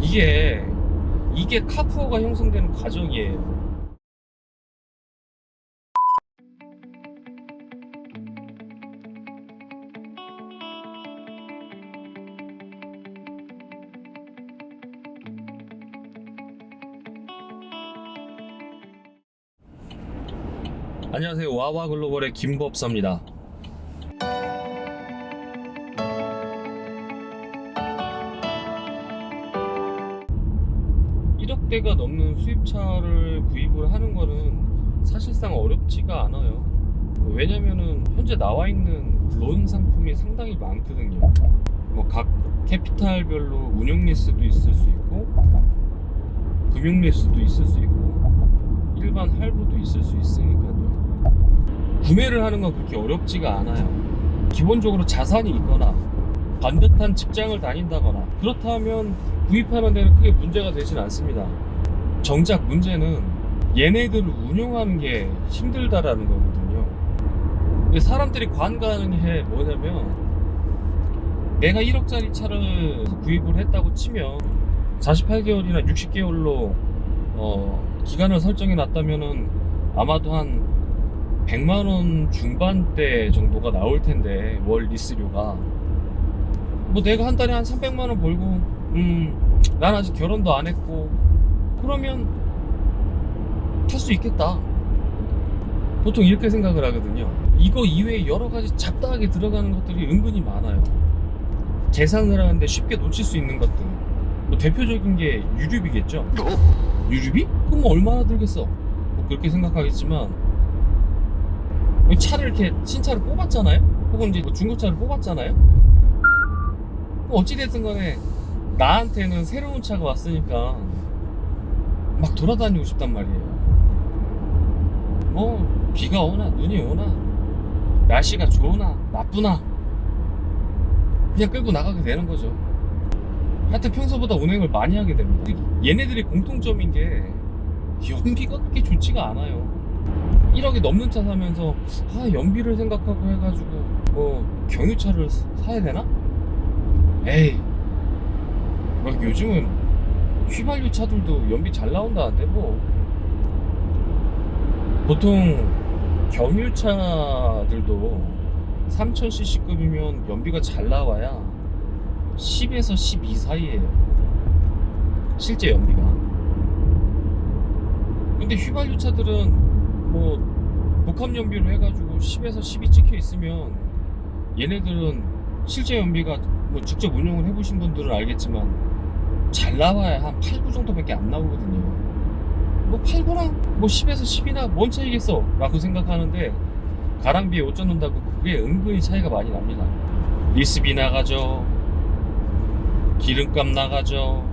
이게 카푸어가 형성되는 과정이에요. 안녕하세요. 와와글로벌의 김법사입니다. 1억대가 넘는 수입차를 구입을 하는 거는 사실상 어렵지가 않아요. 왜냐면은 현재 나와 있는 론 상품이 상당히 많거든요. 뭐 각 캐피탈별로 운용 리스도 있을 수 있고, 금융 리스도 있을 수 있고, 일반 할부도 있을 수 있으니까요. 구매를 하는 건 그렇게 어렵지가 않아요. 기본적으로 자산이 있거나 반듯한 직장을 다닌다거나 그렇다면 구입하는 데는 크게 문제가 되진 않습니다. 정작 문제는 얘네들을 운용하는 게 힘들다라는 거거든요. 사람들이 관가하는 게 뭐냐면, 내가 1억짜리 차를 구입을 했다고 치면 48개월이나 60개월로 기간을 설정해 놨다면은 아마도 한 100만원 중반대 정도가 나올 텐데, 월 리스료가 뭐 내가 한 달에 한 300만원 벌고 난 아직 결혼도 안 했고 그러면 탈 수 있겠다, 보통 이렇게 생각을 하거든요. 이거 이외에 여러 가지 잡다하게 들어가는 것들이 은근히 많아요. 계산을 하는데 쉽게 놓칠 수 있는 것들, 뭐 대표적인 게 유류비겠죠. 유류비? 그럼 뭐 얼마나 들겠어, 뭐 그렇게 생각하겠지만, 차를 이렇게 신차를 뽑았잖아요, 혹은 이제 뭐 중고차를 뽑았잖아요. 어찌됐든 간에 나한테는 새로운 차가 왔으니까 막 돌아다니고 싶단 말이에요. 뭐 비가 오나 눈이 오나 날씨가 좋으나 나쁘나 그냥 끌고 나가게 되는 거죠. 하여튼 평소보다 운행을 많이 하게 됩니다. 얘네들이 공통점인 게 연비가 그렇게 좋지가 않아요. 1억이 넘는 차 사면서 연비를 생각하고 해가지고 뭐 경유차를 사야 되나? 에이, 뭐 요즘은 휘발유 차들도 연비 잘 나온다는데 뭐. 보통 경유차들도 3000cc급이면 연비가 잘 나와야 10에서 12 사이에요, 실제 연비가. 근데 휘발유 차들은 뭐 복합 연비로 해가지고 10에서 12 찍혀 있으면, 얘네들은 실제 연비가 뭐 직접 운영을 해보신 분들은 알겠지만 잘 나와야 한 8, 9 정도밖에 안 나오거든요. 뭐 8, 9랑 뭐 10에서 10이나 뭔 차이겠어 라고 생각하는데, 가랑비에 옷 젖는다고 그게 은근히 차이가 많이 납니다. 리스비 나가죠, 기름값 나가죠.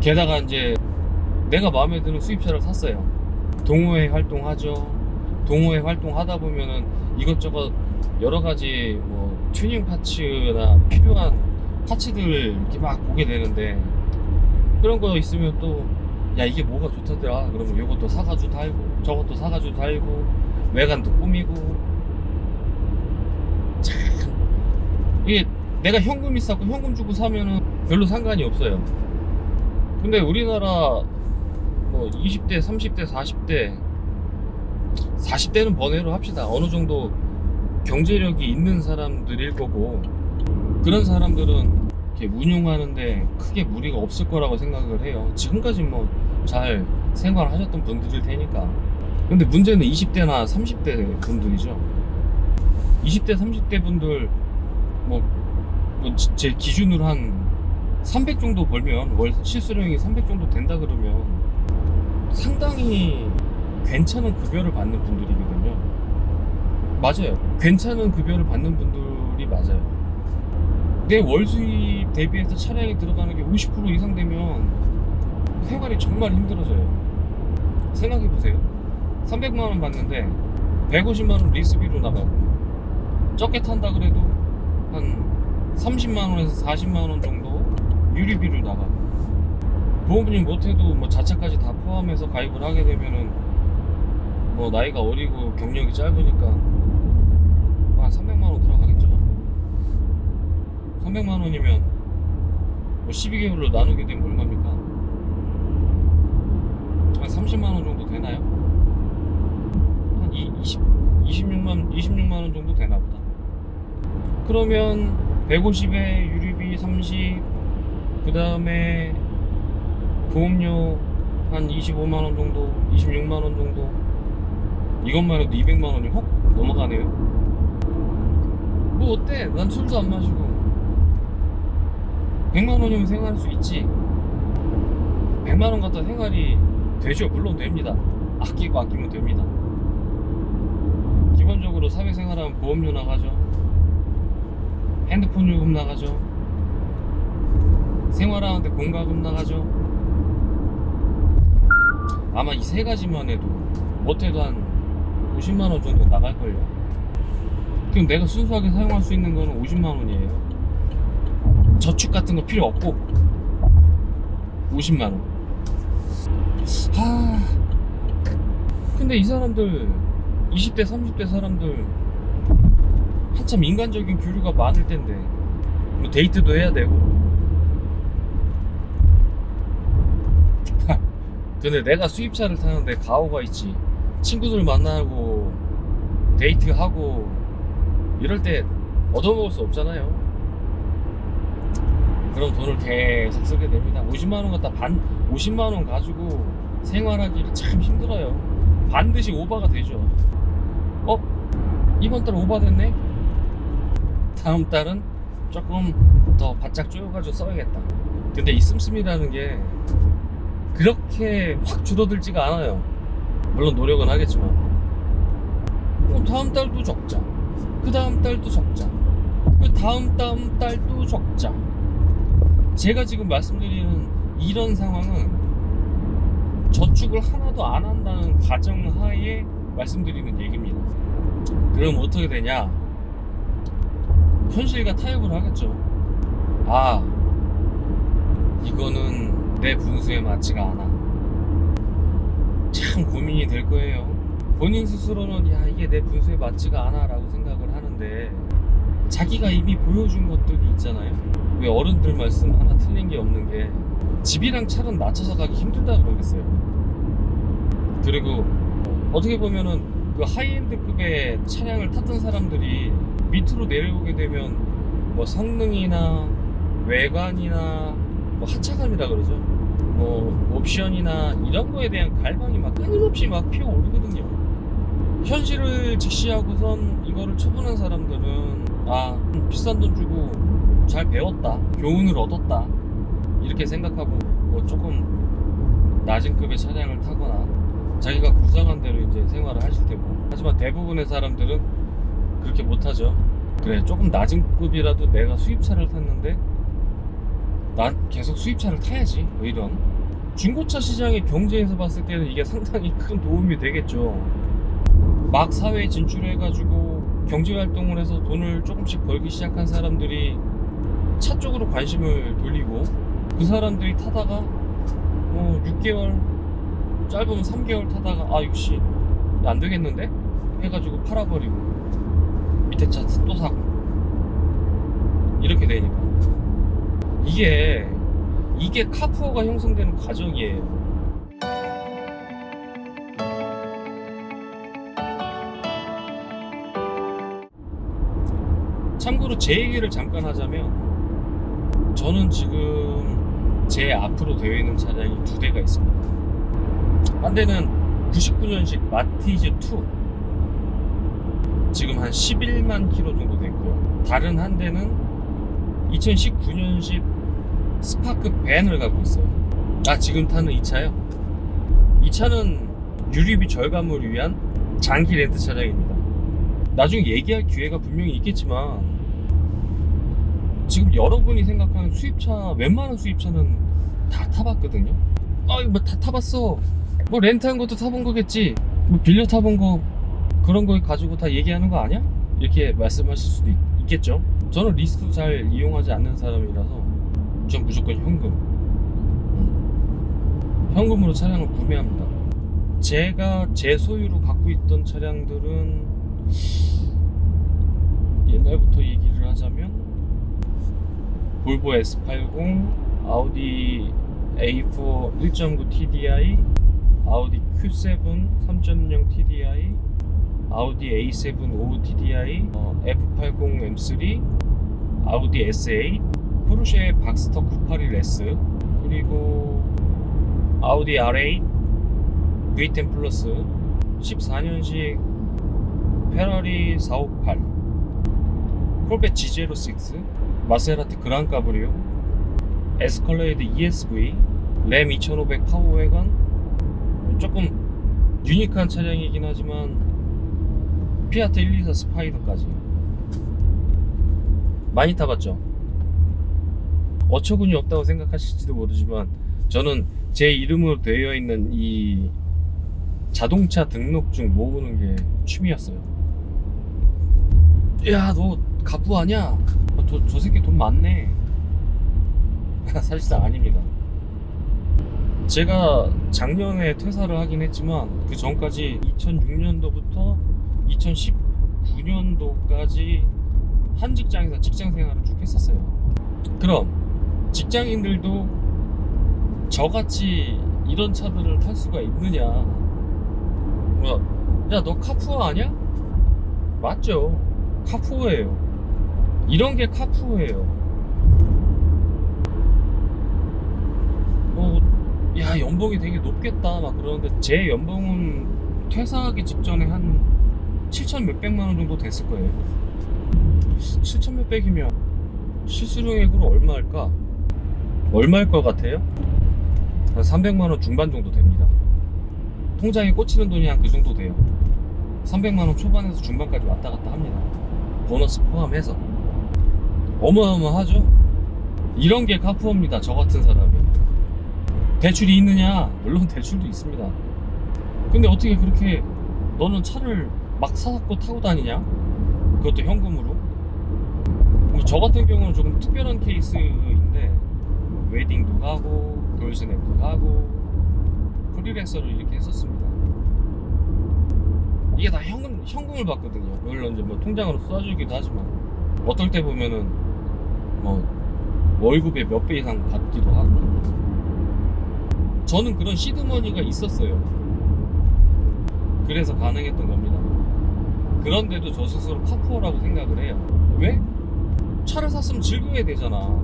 게다가 이제 내가 마음에 드는 수입차를 샀어요. 동호회 활동하죠. 동호회 활동하다 보면은 이것저것 여러가지 뭐 튜닝 파츠나 필요한 파츠들 이렇게 막 보게 되는데, 그런 거 있으면 또 야 이게 뭐가 좋다더라 그러면 이것도 사가지고 달고 저것도 사가지고 달고 외관도 꾸미고. 참 이게 내가 현금이 싸고 현금 주고 사면은 별로 상관이 없어요. 근데 우리나라 뭐 20대 30대 40대는 번외로 합시다. 어느 정도 경제력이 있는 사람들일 거고, 그런 사람들은 이렇게 운용하는데 크게 무리가 없을 거라고 생각을 해요. 지금까지 뭐 잘 생활하셨던 분들일 테니까. 근데 문제는 20대나 30대 분들이죠. 20대 30대 분들 뭐 제 기준으로 한 300 정도 벌면, 월 실수령이 300 정도 된다 그러면 상당히 괜찮은 급여를 받는 분들이거든요. 맞아요, 괜찮은 급여를 받는 분들이 맞아요. 내 월 수입 대비해서 차량에 들어가는 게 50% 이상 되면 생활이 정말 힘들어져요. 생각해보세요. 300만원 받는데 150만원 리스비로 나가고, 적게 탄다 그래도 한 30만원에서 40만원 정도 유류비로 나가고, 보험료 못해도 뭐 자차까지 다 포함해서 가입을 하게 되면은 뭐 나이가 어리고 경력이 짧으니까 한 300만원 들어가겠죠. 300만원이면 뭐 12개월로 나누게 되면 얼마입니까? 한 30만원 정도 되나요? 한 26만 원 정도 되나 보다. 그러면 150에 유류비 30, 그 다음에 보험료 한 25만원 정도, 26만원 정도, 이것만 해도 200만원이 확 넘어가네요. 뭐 어때? 난 술도 안 마시고 100만원이면 생활할 수 있지. 100만원 갖다 생활이 되죠. 물론 됩니다. 아끼고 아끼면 됩니다. 기본적으로 사회생활하면 보험료 나가죠, 핸드폰 요금 나가죠, 생활하는데 공과금 나가죠. 아마 이 세 가지만 해도 못해도 한 50만원 정도 나갈걸요. 그럼 내가 순수하게 사용할 수 있는 거는 50만원이에요 저축 같은 거 필요 없고 50만원. 근데 이 사람들 20대 30대 사람들 한참 인간적인 교류가 많을 텐데 뭐 데이트도 해야 되고. 근데 내가 수입차를 타는데 가오가 있지. 친구들 만나고 데이트하고 이럴 때 얻어먹을 수 없잖아요. 그럼 돈을 계속 쓰게 됩니다. 50만원 갖다 50만원 가지고 생활하기 참 힘들어요. 반드시 오버가 되죠. 이번 달 오버 됐네? 다음 달은 조금 더 바짝 쪼여가지고 써야겠다. 근데 이 씀씀이라는 게 그렇게 확 줄어들지가 않아요. 물론 노력은 하겠지만 다음 달도 적자, 그 다음 달도 적자, 그 다음 달도 적자. 제가 지금 말씀드리는 이런 상황은 저축을 하나도 안 한다는 가정하에 말씀드리는 얘기입니다. 그럼 어떻게 되냐? 현실과 타협을 하겠죠. 이거는 내 분수에 맞지가 않아. 참 고민이 될 거예요. 본인 스스로는 이게 내 분수에 맞지가 않아 라고 생각을 하는데 자기가 이미 보여준 것들이 있잖아요. 왜 어른들 말씀 하나 틀린 게 없는 게 집이랑 차는 낮춰서 가기 힘들다 그러겠어요. 그리고 어떻게 보면은 그 하이엔드급의 차량을 탔던 사람들이 밑으로 내려오게 되면 뭐 성능이나 외관이나 뭐 하차감이라 그러죠. 뭐 옵션이나 이런 거에 대한 갈망이 막 끊임없이 막 피어오르거든요. 현실을 직시하고선 이거를 처분한 사람들은 비싼 돈 주고 잘 배웠다, 교훈을 얻었다 이렇게 생각하고 뭐 조금 낮은 급의 차량을 타거나 자기가 구상한 대로 이제 생활을 하실 테고. 하지만 대부분의 사람들은 그렇게 못하죠. 그래, 조금 낮은 급이라도 내가 수입차를 탔는데 난 계속 수입차를 타야지, 뭐 이런. 중고차 시장의 경제에서 봤을 때는 이게 상당히 큰 도움이 되겠죠. 막 사회에 진출해가지고 경제활동을 해서 돈을 조금씩 벌기 시작한 사람들이 차 쪽으로 관심을 돌리고, 그 사람들이 타다가 6개월, 짧으면 3개월 타다가 이거 안 되겠는데? 해가지고 팔아버리고 밑에 차 또 사고 이렇게 되니까 이게 카푸어가 형성되는 과정이에요. 참고로 제 얘기를 잠깐 하자면 저는 지금 제 앞으로 되어 있는 차량이 2대가 있습니다. 한 대는 99년식 마티즈 2, 지금 한 11만 킬로 정도 됐고요. 다른 한 대는 2019년식 스파크 밴을 갖고 있어요. 지금 타는 이 차요? 이 차는 유류비 절감을 위한 장기 렌트 차량입니다. 나중에 얘기할 기회가 분명히 있겠지만 지금 여러분이 생각하는 수입차, 웬만한 수입차는 다 타봤거든요. 이거 다 타봤어. 뭐 렌트한 것도 타본 거겠지, 뭐 빌려 타본 거, 그런 거 가지고 다 얘기하는 거 아니야? 이렇게 말씀하실 수도 있겠죠. 저는 리스트 잘 이용하지 않는 사람이라서 전 무조건 현금으로 차량을 구매합니다. 제가 제 소유로 갖고 있던 차량들은 옛날부터 얘기를 하자면 볼보 S80, 아우디 A4 1.9 TDI, 아우디 Q7 3.0 TDI, 아우디 A7 5 TDI, F80 M3, 아우디 S8, 포르쉐 박스터 981S, 그리고 아우디 R8 V10 플러스, 14년식 페라리 458, 콜벳 G06, 마세라티 그랑 까브리오, 에스컬레이드 ESV, 램 2500 파워웨건. 조금 유니크한 차량이긴 하지만 피아트 124 스파이더까지 많이 타봤죠. 어처구니 없다고 생각하실지도 모르지만 저는 제 이름으로 되어 있는 이 자동차 등록증 모으는 게 취미였어요. 야, 너 갑부 아냐? 저 새끼 돈 많네. 사실상 아닙니다. 제가 작년에 퇴사를 하긴 했지만 그 전까지 2006년도부터 2019년도까지 한 직장에서 직장 생활을 쭉 했었어요. 그럼 직장인들도 저같이 이런 차들을 탈 수가 있느냐? 야, 너 카푸어 아냐? 맞죠. 카푸어예요. 이런 게 카푸어예요. 야, 연봉이 되게 높겠다 막 그러는데 제 연봉은 퇴사하기 직전에 한 7천 몇백만 원 정도 됐을 거예요. 7천 몇백이면 실수령액으로 얼마일까? 얼마일 것 같아요? 한 300만 원 중반 정도 됩니다. 통장에 꽂히는 돈이 한 그 정도 돼요. 300만 원 초반에서 중반까지 왔다 갔다 합니다. 보너스 포함해서. 어마어마하죠? 이런 게 카푸어입니다. 저 같은 사람이. 대출이 있느냐? 물론 대출도 있습니다. 근데 어떻게 그렇게 너는 차를 막 사갖고 타고 다니냐? 그것도 현금으로? 저 같은 경우는 조금 특별한 케이스인데 웨딩도 가고 돌스냅도 가고 프리랜서를 이렇게 했었습니다. 이게 다 현금을 받거든요. 물론 이제 뭐 통장으로 쏴주기도 하지만 어떨 때 보면은 뭐 월급의 몇 배 이상 받기도 하고. 저는 그런 시드머니가 있었어요. 그래서 가능했던 겁니다. 그런데도 저 스스로 카푸어라고 생각을 해요. 왜? 차를 샀으면 즐겨야 되잖아.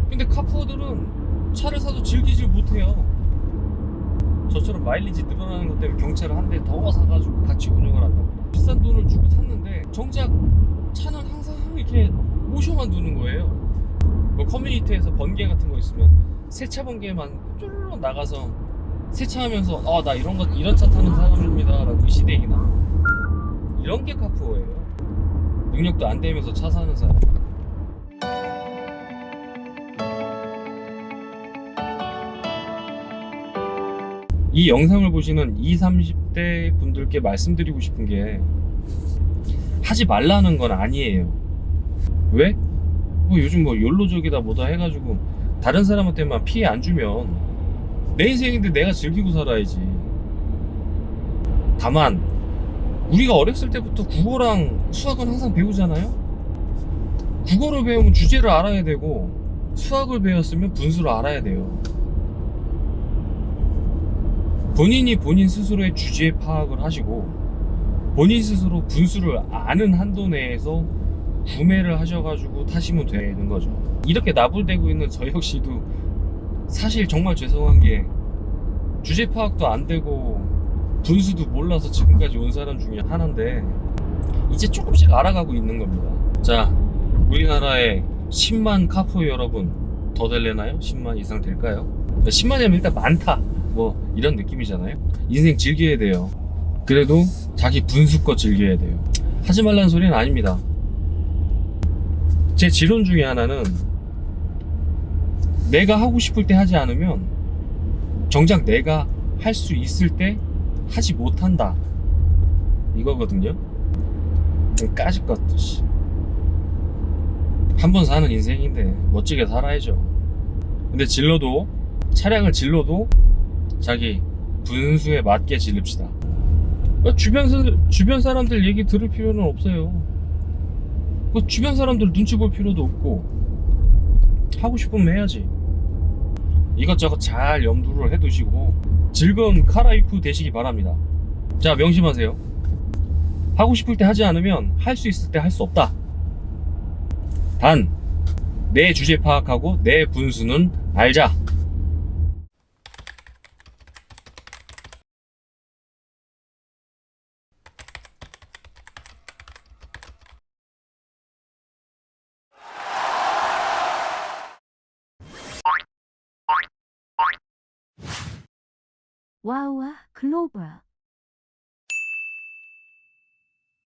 근데 카푸어들은 차를 사도 즐기질 못해요. 저처럼 마일리지 늘어나는 것 때문에 경차를 한 대 더 사가지고 같이 운영을 한다고. 비싼 돈을 주고 샀는데 정작 차는 항상 이렇게 모셔만 두는 거예요. 뭐 커뮤니티에서 번개 같은 거 있으면 세차 번개만 쭈르륵 나가서 세차하면서 나 이런 차 타는 사람입니다 라고 시대기나. 이런 게 카푸어예요. 능력도 안 되면서 차 사는 사람. 이 영상을 보시는 20, 30대 분들께 말씀드리고 싶은 게 하지 말라는 건 아니에요. 왜? 뭐 요즘 뭐 욜로족이다 뭐다 해가지고 다른 사람한테만 피해 안 주면 내 인생인데 내가 즐기고 살아야지. 다만 우리가 어렸을 때부터 국어랑 수학은 항상 배우잖아요. 국어를 배우면 주제를 알아야 되고 수학을 배웠으면 분수를 알아야 돼요. 본인이 본인 스스로의 주제 파악을 하시고 본인 스스로 분수를 아는 한도 내에서 구매를 하셔가지고 타시면 되는 거죠. 이렇게 나불대고 있는 저 역시도 사실 정말 죄송한 게 주제 파악도 안 되고 분수도 몰라서 지금까지 온 사람 중에 하나인데 이제 조금씩 알아가고 있는 겁니다. 자, 우리나라에 10만 카푸어 여러분 더 될래나요? 10만 이상 될까요? 10만이면 일단 많다 뭐 이런 느낌이잖아요. 인생 즐겨야 돼요. 그래도 자기 분수껏 즐겨야 돼요. 하지 말라는 소리는 아닙니다. 제 지론 중에 하나는 내가 하고 싶을 때 하지 않으면 정작 내가 할 수 있을 때 하지 못한다 이거거든요. 까짓 것도 한 번 사는 인생인데 멋지게 살아야죠. 근데 차량을 질러도 자기 분수에 맞게 질릅시다. 주변 사람들 얘기 들을 필요는 없어요. 주변 사람들 눈치 볼 필요도 없고 하고 싶으면 해야지. 이것저것 잘 염두를 해두시고 즐거운 카라이프 되시기 바랍니다. 자, 명심하세요. 하고 싶을 때 하지 않으면 할 수 있을 때 할 수 없다. 단, 내 주제 파악하고 내 분수는 알자. 와우와 글로벌